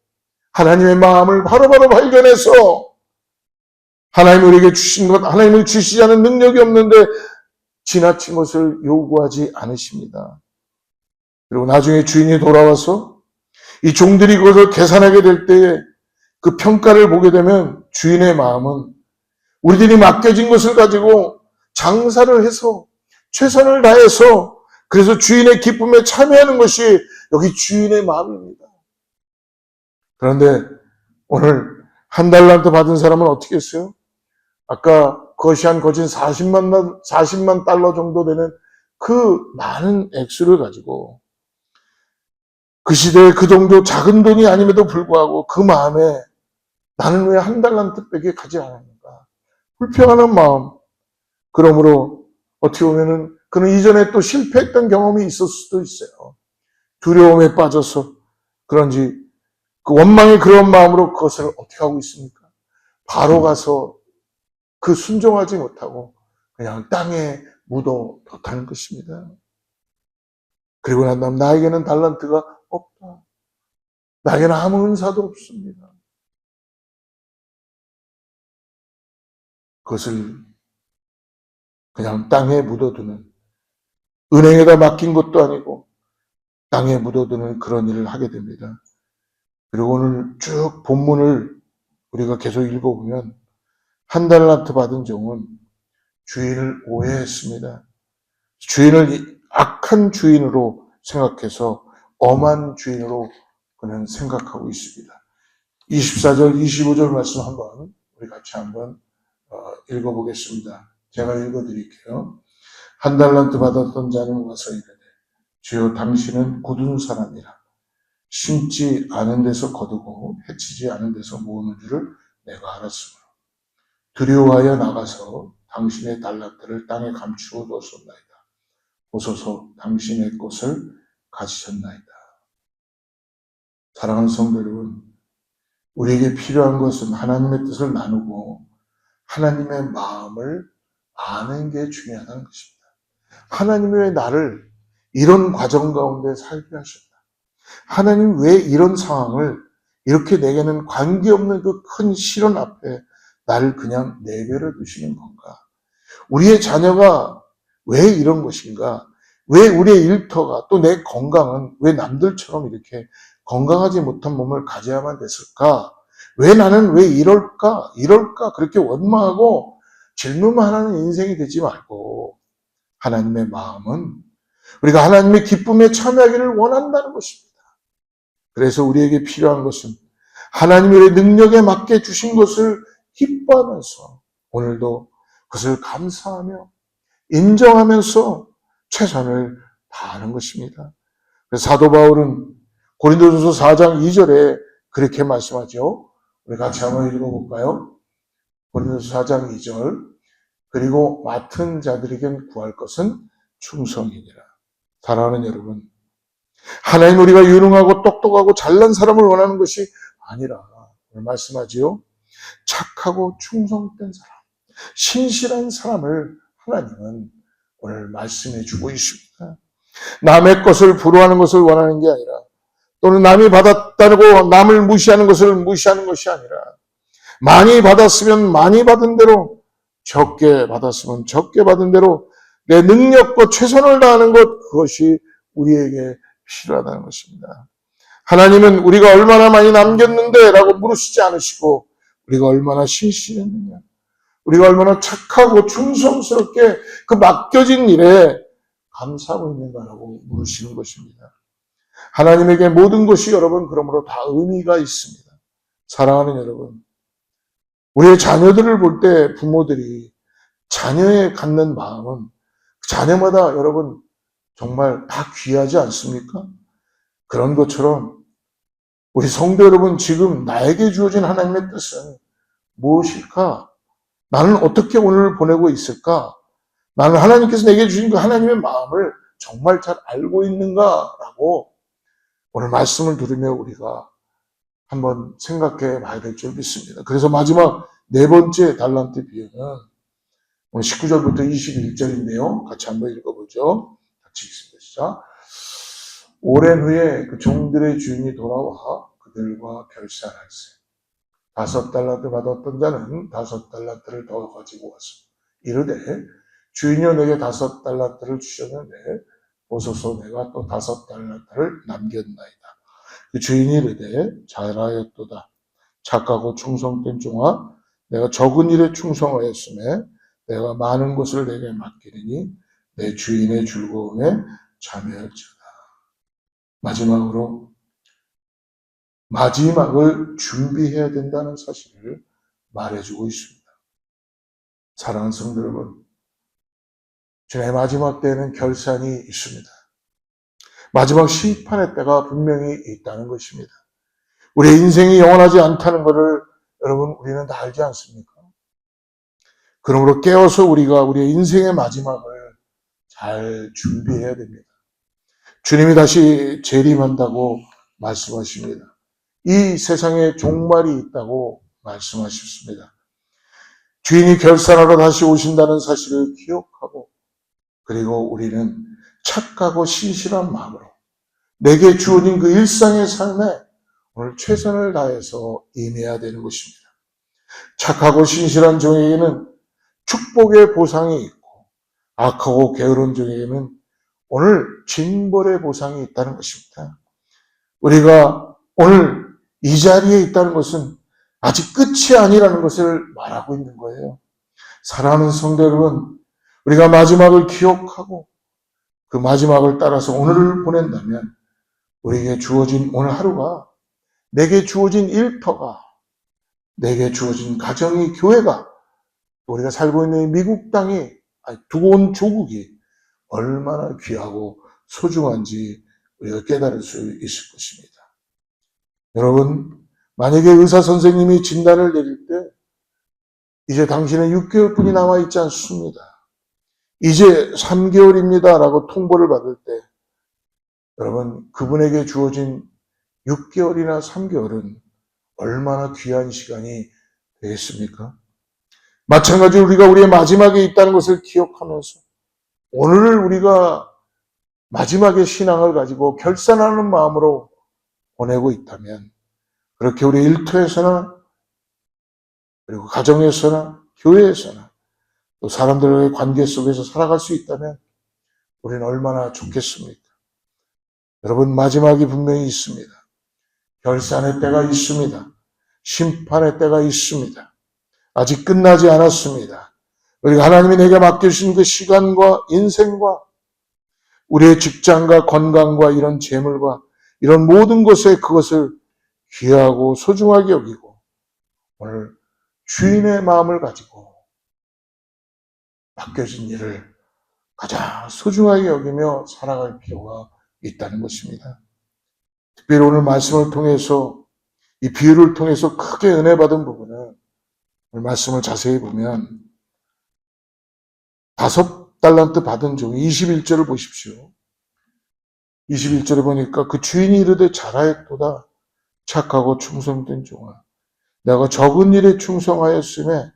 하나님의 마음을 바로바로 발견해서, 하나님이 우리에게 주신 것, 하나님이 주시지 않은 능력이 없는데 지나친 것을 요구하지 않으십니다. 그리고 나중에 주인이 돌아와서 이 종들이 그것을 계산하게 될 때에 그 평가를 보게 되면 주인의 마음은 우리들이 맡겨진 것을 가지고 장사를 해서 최선을 다해서 그래서 주인의 기쁨에 참여하는 것이 여기 주인의 마음입니다. 그런데 오늘 1달란트 받은 사람은 어떻게 했어요? 아까 그것이 한 거진 40만 달러 정도 되는 그 많은 액수를 가지고 그 시대에 그 정도 작은 돈이 아님에도 불구하고 그 마음에 나는 왜 1달란트밖에 가지 않았는가? 불평하는 마음. 그러므로 어떻게 보면은 그는 이전에 또 실패했던 경험이 있을 수도 있어요. 두려움에 빠져서 그런지 그 원망의 그런 마음으로 그것을 어떻게 하고 있습니까? 바로 가서 그 순종하지 못하고 그냥 땅에 묻어뒀다는 것입니다. 그리고 난 다음 나에게는 달란트가 없다. 나에게는 아무 은사도 없습니다. 그것을 그냥 땅에 묻어두는, 은행에다 맡긴 것도 아니고 땅에 묻어두는 그런 일을 하게 됩니다. 그리고 오늘 쭉 본문을 우리가 계속 읽어보면 1달란트 받은 종은 주인을 오해했습니다. 주인을 악한 주인으로 생각해서 엄한 주인으로 그는 생각하고 있습니다. 24절, 25절 말씀 한번 우리 같이 한번 읽어보겠습니다. 제가 읽어드릴게요. 1달란트 받았던 자는 와서 이르되 주여 당신은 굳은 사람이라 심지 않은 데서 거두고 해치지 않은 데서 모으는 줄을 내가 알았으므로 두려워하여 나가서 당신의 달란트를 땅에 감추어 두었나이다. 보소서 당신의 것을 가지셨나이다. 사랑하는 성도 여러분, 우리에게 필요한 것은 하나님의 뜻을 나누고 하나님의 마음을 아는 게 중요하다는 것입니다. 하나님이 왜 나를 이런 과정 가운데 살게 하셨나? 하나님 왜 이런 상황을 이렇게 내게는 관계없는 그 큰 시련 앞에 나를 그냥 내버려 두시는 건가? 우리의 자녀가 왜 이런 것인가? 왜 우리의 일터가 또 내 건강은 왜 남들처럼 이렇게 건강하지 못한 몸을 가져야만 됐을까? 왜 나는 왜 이럴까? 그렇게 원망하고 질문만 하는 인생이 되지 말고 하나님의 마음은 우리가 하나님의 기쁨에 참여하기를 원한다는 것입니다. 그래서 우리에게 필요한 것은 하나님의 능력에 맞게 주신 것을 기뻐하면서 오늘도 그것을 감사하며 인정하면서 최선을 다하는 것입니다. 사도 바울은 고린도전서 4장 2절에 그렇게 말씀하죠. 우리 같이 한번 읽어볼까요? 고린도전서 4장 2절. 그리고 맡은 자들에겐 구할 것은 충성이니라. 사랑하는 여러분, 하나님 우리가 유능하고 똑똑하고 잘난 사람을 원하는 것이 아니라 오늘 말씀하지요. 착하고 충성된 사람, 신실한 사람을 하나님은 오늘 말씀해 주고 있습니다. 남의 것을 부러워하는 것을 원하는 게 아니라 또는 남이 받았다고 남을 무시하는 것을 무시하는 것이 아니라 많이 받았으면 많이 받은 대로 적게 받았으면 적게 받은 대로 내 능력과 최선을 다하는 것 그것이 우리에게 필요하다는 것입니다. 하나님은 우리가 얼마나 많이 남겼는데 라고 물으시지 않으시고 우리가 얼마나 신실했느냐 우리가 얼마나 착하고 충성스럽게 그 맡겨진 일에 감사하고 있는가라고 물으시는 것입니다. 하나님에게 모든 것이 여러분 그러므로 다 의미가 있습니다. 사랑하는 여러분, 우리의 자녀들을 볼 때 부모들이 자녀에 갖는 마음은 자녀마다 여러분 정말 다 귀하지 않습니까? 그런 것처럼 우리 성도 여러분 지금 나에게 주어진 하나님의 뜻은 무엇일까? 나는 어떻게 오늘을 보내고 있을까? 나는 하나님께서 내게 주신 그 하나님의 마음을 정말 잘 알고 있는가라고 오늘 말씀을 들으며 우리가 한번 생각해 봐야 될 줄 믿습니다. 그래서 마지막 네 번째 달란트 비유는 오늘 19절부터 21절인데요. 같이 한번 읽어보죠. 같이 읽습니다. 시작. 오랜 후에 그 종들의 주인이 돌아와 그들과 결산할세. 5달란트 받았던 자는 5달란트를 더 가지고 와서 이르되 주인이여 내게 5달란트를 주셨는데 보소서 내가 또 5달란트를 남겼나이다. 그 주인이 이르되 잘하였도다. 착하고 충성된 종아 내가 적은 일에 충성하였음에 내가 많은 것을 내게 맡기리니 내 주인의 즐거움에 참여할지어다. 마지막으로 마지막을 준비해야 된다는 사실을 말해주고 있습니다. 사랑하는 성도 여러분, 주님의 마지막 때에는 결산이 있습니다. 마지막 심판의 때가 분명히 있다는 것입니다. 우리의 인생이 영원하지 않다는 것을 여러분 우리는 다 알지 않습니까? 그러므로 깨어서 우리가 우리의 인생의 마지막을 잘 준비해야 됩니다. 주님이 다시 재림한다고 말씀하십니다. 이 세상에 종말이 있다고 말씀하셨습니다. 주인이 결산하러 다시 오신다는 사실을 기억하고 그리고 우리는 착하고 신실한 마음으로 내게 주어진 그 일상의 삶에 오늘 최선을 다해서 임해야 되는 것입니다. 착하고 신실한 종에게는 축복의 보상이 있고 악하고 게으른 종에게는 오늘 징벌의 보상이 있다는 것입니다. 우리가 오늘 이 자리에 있다는 것은 아직 끝이 아니라는 것을 말하고 있는 거예요. 사랑하는 성도 여러분, 우리가 마지막을 기억하고 그 마지막을 따라서 오늘을 보낸다면 우리에게 주어진 오늘 하루가 내게 주어진 일터가 내게 주어진 가정이 교회가 우리가 살고 있는 미국 땅이 두고 온 조국이 얼마나 귀하고 소중한지 우리가 깨달을 수 있을 것입니다. 여러분, 만약에 의사 선생님이 진단을 내릴 때 이제 당신은 6개월뿐이 남아있지 않습니다. 이제 3개월입니다. 라고 통보를 받을 때 여러분 그분에게 주어진 6개월이나 3개월은 얼마나 귀한 시간이 되겠습니까? 마찬가지로 우리가 우리의 마지막에 있다는 것을 기억하면서 오늘을 우리가 마지막에 신앙을 가지고 결산하는 마음으로 보내고 있다면 그렇게 우리 일터에서나 그리고 가정에서나 교회에서나 또 사람들과의 관계 속에서 살아갈 수 있다면 우리는 얼마나 좋겠습니까? 여러분 마지막이 분명히 있습니다. 결산의 때가 있습니다. 심판의 때가 있습니다. 아직 끝나지 않았습니다. 우리가 하나님이 내게 맡겨주신 그 시간과 인생과 우리의 직장과 건강과 이런 재물과 이런 모든 것에 그것을 귀하고 소중하게 여기고 오늘 주인의 마음을 가지고 맡겨진 일을 가장 소중하게 여기며 살아갈 필요가 있다는 것입니다. 특별히 오늘 말씀을 통해서 이 비유를 통해서 크게 은혜 받은 부분은 오늘 말씀을 자세히 보면 5달란트 받은 종이 21절을 보십시오. 21절에 보니까 그 주인이 이르되 잘하였도다 착하고 충성된 종아 내가 적은 일에 충성하였음에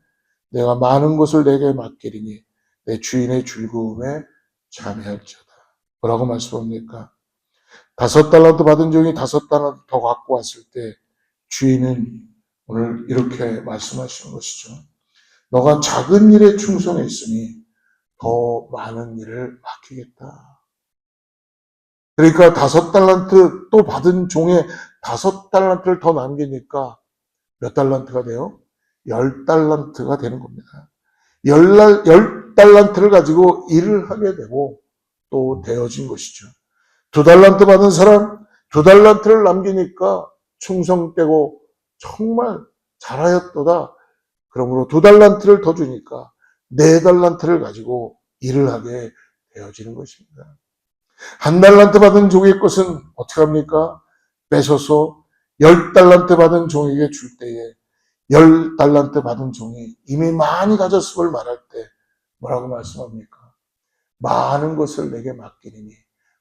내가 많은 것을 내게 맡기리니 내 주인의 즐거움에 참여할지어다. 뭐라고 말씀합니까? 5달란트 받은 종이 5달란트 더 갖고 왔을 때 주인은 오늘 이렇게 말씀하시는 것이죠. 너가 작은 일에 충성했으니 더 많은 일을 맡기겠다. 그러니까 5달란트 또 받은 종에 5달란트를 더 남기니까 몇 달란트가 돼요? 10달란트가 되는 겁니다. 10달란트를 가지고 일을 하게 되고 또 되어진 것이죠. 2달란트 받은 사람 2달란트를 남기니까 충성되고 정말 잘하였도다. 그러므로 2달란트를 더 주니까 4달란트를 가지고 일을 하게 되어지는 것입니다. 1달란트 받은 종의 것은 어떻게 합니까? 뺏어서 10달란트 받은 종에게 줄 때에 10달란트 받은 종이 이미 많이 가졌음을 말할 때 뭐라고 말씀합니까? 많은 것을 내게 맡기리니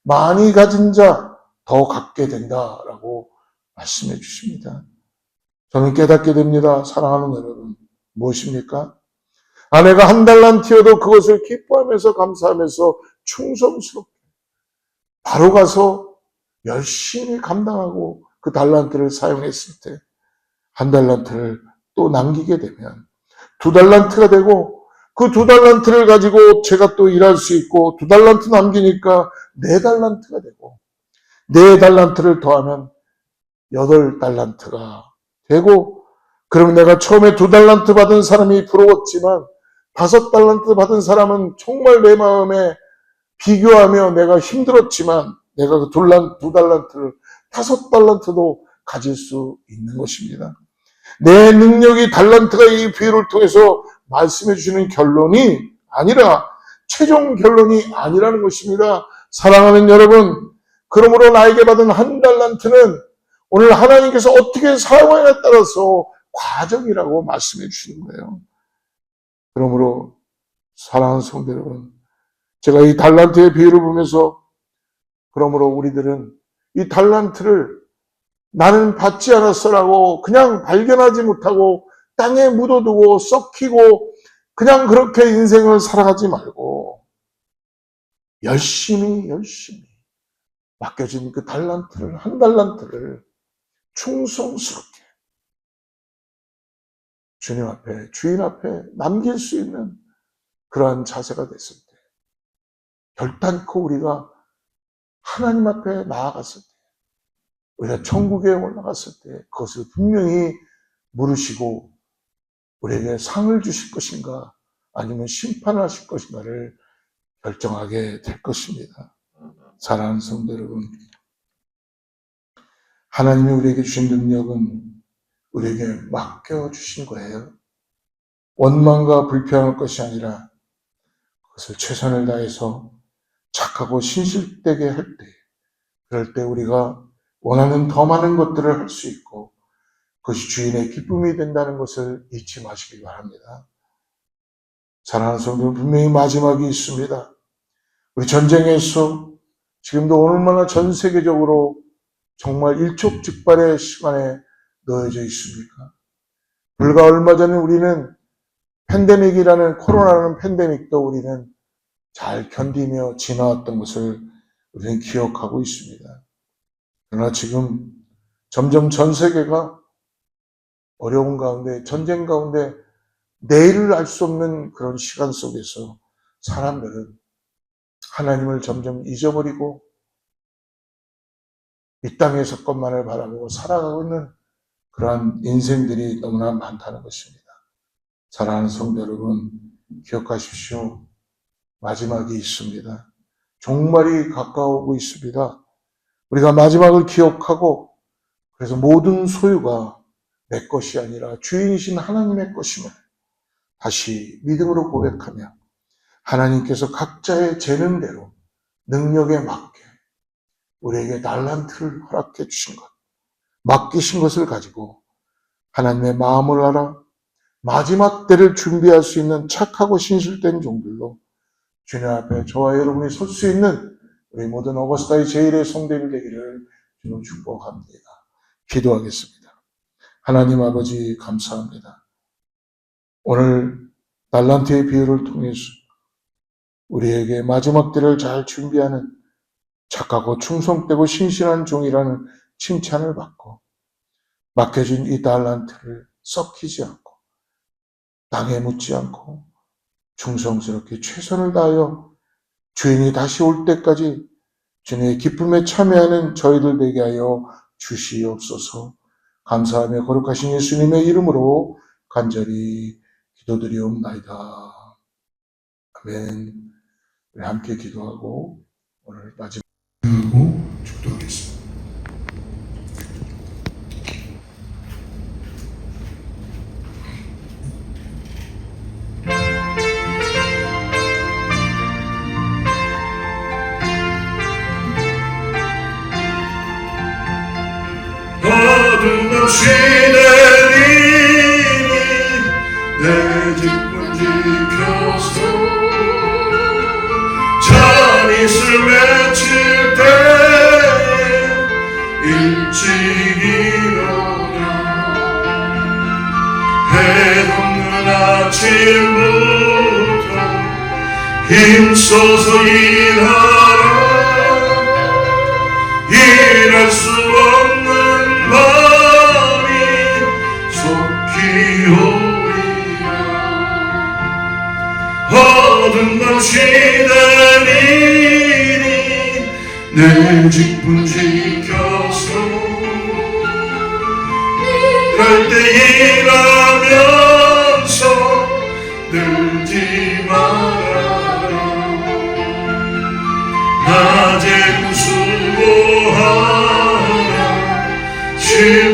많이 가진 자 더 갖게 된다라고 말씀해 주십니다. 저는 깨닫게 됩니다. 사랑하는 여러분. 무엇입니까? 아내가 1달란트여도 그것을 기뻐하면서 감사하면서 충성스럽게 바로 가서 열심히 감당하고 그 달란트를 사용했을 때 1달란트를 또 남기게 되면 2달란트가 되고 그 2달란트를 가지고 제가 또 일할 수 있고 2달란트 남기니까 4달란트가 되고 4달란트를 더하면 8달란트가 되고 그럼 내가 처음에 2달란트 받은 사람이 부러웠지만 5달란트 받은 사람은 정말 내 마음에 비교하며 내가 힘들었지만 내가 그 2달란트를 5달란트도 가질 수 있는 것입니다. 내 능력이 달란트가 이 비유를 통해서 말씀해 주시는 결론이 아니라 최종 결론이 아니라는 것입니다. 사랑하는 여러분, 그러므로 나에게 받은 1달란트는 오늘 하나님께서 어떻게 사용하냐에 따라서 과정이라고 말씀해 주시는 거예요. 그러므로 사랑하는 성도 여러분, 제가 이 달란트의 비유를 보면서 그러므로 우리들은 이 달란트를 나는 받지 않았어라고 그냥 발견하지 못하고 땅에 묻어두고 썩히고 그냥 그렇게 인생을 살아가지 말고 열심히 맡겨진 그 달란트를 1달란트를 충성스럽게 주님 앞에 주인 앞에 남길 수 있는 그러한 자세가 됐을 때 결단코 우리가 하나님 앞에 나아갔을 때 우리가 천국에 올라갔을 때 그것을 분명히 물으시고 우리에게 상을 주실 것인가 아니면 심판하실 것인가를 결정하게 될 것입니다. 사랑하는 성도 여러분, 하나님이 우리에게 주신 능력은 우리에게 맡겨주신 거예요. 원망과 불평할 것이 아니라 그것을 최선을 다해서 착하고 신실되게 할 때, 그럴 때 우리가 원하는 더 많은 것들을 할 수 있고 그것이 주인의 기쁨이 된다는 것을 잊지 마시기 바랍니다. 사랑하는 성도는 분명히 마지막이 있습니다. 우리 전쟁에서 지금도 얼마나 전 세계적으로 정말 일촉즉발의 시간에 놓여져 있습니까? 불과 얼마 전에 우리는 팬데믹이라는 코로나라는 팬데믹도 우리는 잘 견디며 지나왔던 것을 우리는 기억하고 있습니다. 그러나 지금 점점 전 세계가 어려운 가운데, 전쟁 가운데 내일을 알 수 없는 그런 시간 속에서 사람들은 하나님을 점점 잊어버리고 이 땅의 것만을 바라보고 살아가고 있는 그러한 인생들이 너무나 많다는 것입니다. 사랑하는 성도 여러분, 기억하십시오. 마지막이 있습니다. 종말이 가까우고 있습니다. 우리가 마지막을 기억하고 그래서 모든 소유가 내 것이 아니라 주인이신 하나님의 것임을 다시 믿음으로 고백하며 하나님께서 각자의 재능대로 능력에 맞게 우리에게 달란트를 허락해 주신 것, 맡기신 것을 가지고 하나님의 마음을 알아 마지막 때를 준비할 수 있는 착하고 신실된 종들로 주님 앞에 저와 여러분이 설 수 있는 우리 모든 어거스타의 제1의 성도님 되기를 주님 축복합니다. 기도하겠습니다. 하나님 아버지 감사합니다. 오늘 달란트의 비유를 통해서 우리에게 마지막 때를 잘 준비하는 착하고 충성되고 신실한 종이라는 칭찬을 받고 맡겨진 이 달란트를 썩히지 않고 땅에 묻지 않고 충성스럽게 최선을 다하여 주인이 다시 올 때까지 주님의 기쁨에 참여하는 저희들 되게 하여 주시옵소서. 감사하며 거룩하신 예수님의 이름으로 간절히 기도드리옵나이다. 아멘. 우리 함께 기도하고 오늘 마지막으로 축도하겠습니다. 어둠없이 내리니 내 직분 지켜서 잔이슬 맺힐 때에 일찍 일어나 해 돋는 아침부터 힘써서 일하라. 일할 수 없는 밤이 속히 오리라. 어둠없이 내리니 내 직분 지켜서 일할 때 일하면서 늘지 말아라. 낮에 수고하라.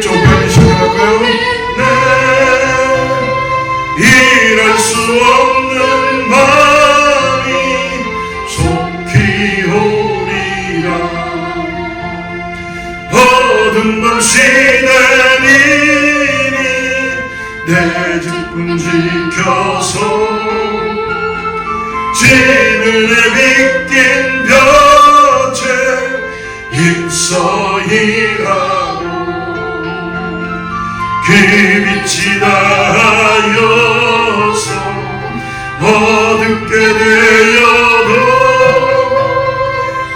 좀 빨리 시작할까요? 네. 일할 수 없는 밤이 속히 오리라. 어둠없이 내리니 내 직분 지켜서 지늘에 빗긴 볕에 힘써 일하고 귀빛이 닿아여서 어둡게 되어도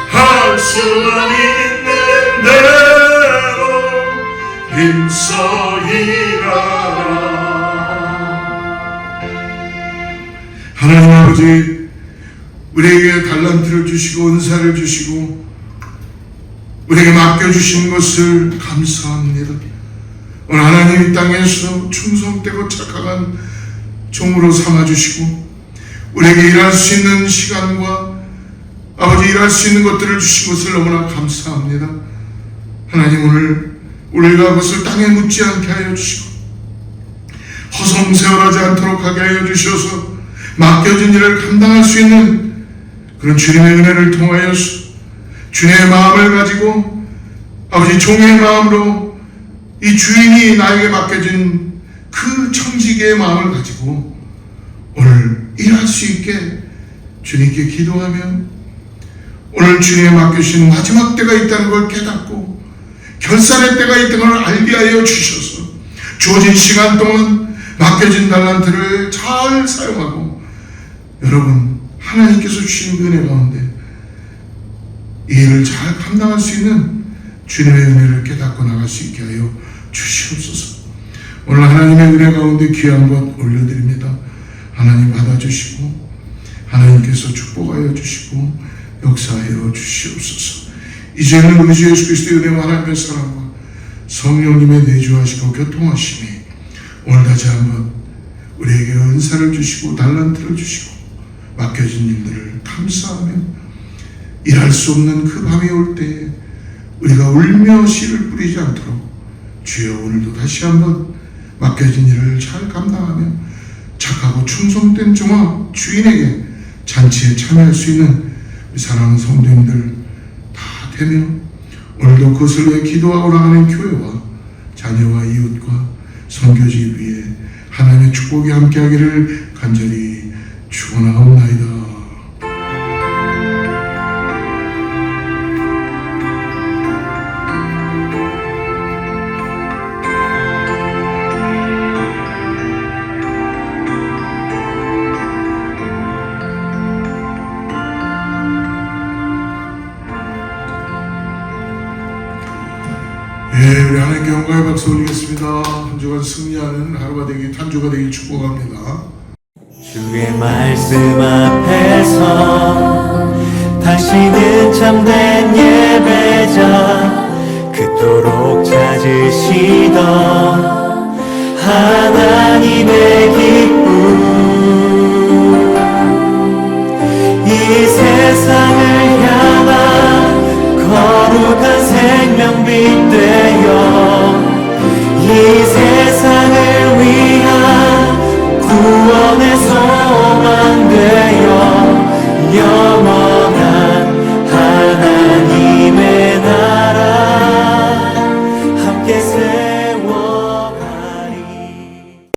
할 수만 있는 대로 힘써 일하라. 하나님 아버지, 우리에게 달란트를 주시고 은사를 주시고 우리에게 맡겨주신 것을 감사합니다. 오늘 하나님 이 땅에서 충성되고 착한 종으로 삼아주시고 우리에게 일할 수 있는 시간과 아버지 일할 수 있는 것들을 주신 것을 너무나 감사합니다. 하나님 오늘 우리가 그것을 땅에 묻지 않게 하여 주시고 허송세월하지 않도록 하게 하여 주셔서 맡겨진 일을 감당할 수 있는 그런 주님의 은혜를 통하여서 주님의 마음을 가지고 아버지 종의 마음으로 이 주인이 나에게 맡겨진 그 청지기의 마음을 가지고 오늘 일할 수 있게 주님께 기도하면 오늘 주님에 맡겨주신 마지막 때가 있다는 걸 깨닫고 결산의 때가 있다는 걸 알게 하여 주셔서 주어진 시간 동안 맡겨진 달란트를 잘 사용하고 여러분 하나님께서 주신 은혜 가운데 이 일을 잘 감당할 수 있는 주님의 은혜를 깨닫고 나갈 수 있게 하여 주시옵소서. 오늘 하나님의 은혜 가운데 귀한 것 올려드립니다. 하나님 받아주시고 하나님께서 축복하여 주시고 역사하여 주시옵소서. 이제는 우리 주 예수 그리스도의 은혜와 하나님의 사랑과 성령님의 내주하시고 교통하심이 오늘 다시 한번 우리에게 은사를 주시고 달란트를 주시고 맡겨진 일들을 감사하며 일할 수 없는 그 밤이 올 때에 우리가 울며 씨를 뿌리지 않도록 주여 오늘도 다시 한번 맡겨진 일을 잘 감당하며 착하고 충성된 종아 주인에게 잔치에 참여할 수 있는 사랑하는 성도님들 다 되며 오늘도 그것을 위해 기도하고 나가는 교회와 자녀와 이웃과 선교지기 위해 하나님의 축복이 함께하기를 간절히 축원하옵나이다. 우리 하나님께 영광의 박수 올리겠습니다. 한 주간 승리하는 하루가 되기 탄주가 되기 축복합니다. 주의 말씀 앞에서 당신은 참된 예배자 그토록 찾으시던 하나님의 길